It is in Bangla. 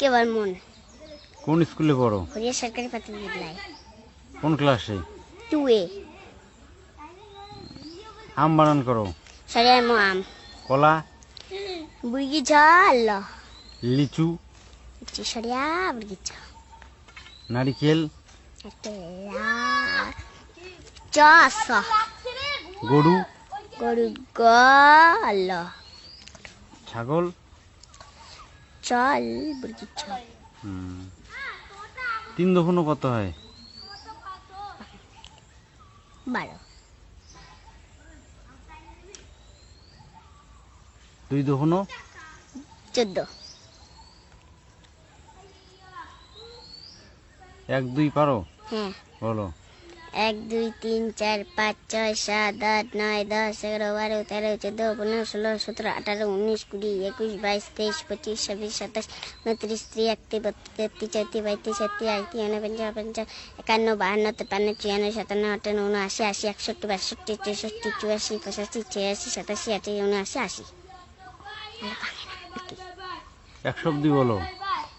কেবল মন। কোন স্কুলে পড়ো? হরিয়া সরকারি প্রাথমিক বিদ্যালয়। কোন ক্লাসে? 2A। আম বানান করো? সরিয়ার মো আম। কলা? বুর্গিছা আল্লাহ। লিচু? সরিয়া বুর্গিছা। নারিকেল? চাষ। গরু? গরু গল। ছাগল? চল বুর্গিছা। 3 দফানো কত হয়? 12। 2 দফানো? 14। 1 2 পারো? হ্যাঁ বলো। 1 2 3 4 5 6 7 8 9 10 11 12 13 14 15 16 17 18 19 20 21 22 23 25 26 27 29 30 31 32 33 34 35 36 37 51 52 53 54 56 57 58 59 80 61 62 63 64 85 86 87 88 89 80। 1 অব্দি বলো।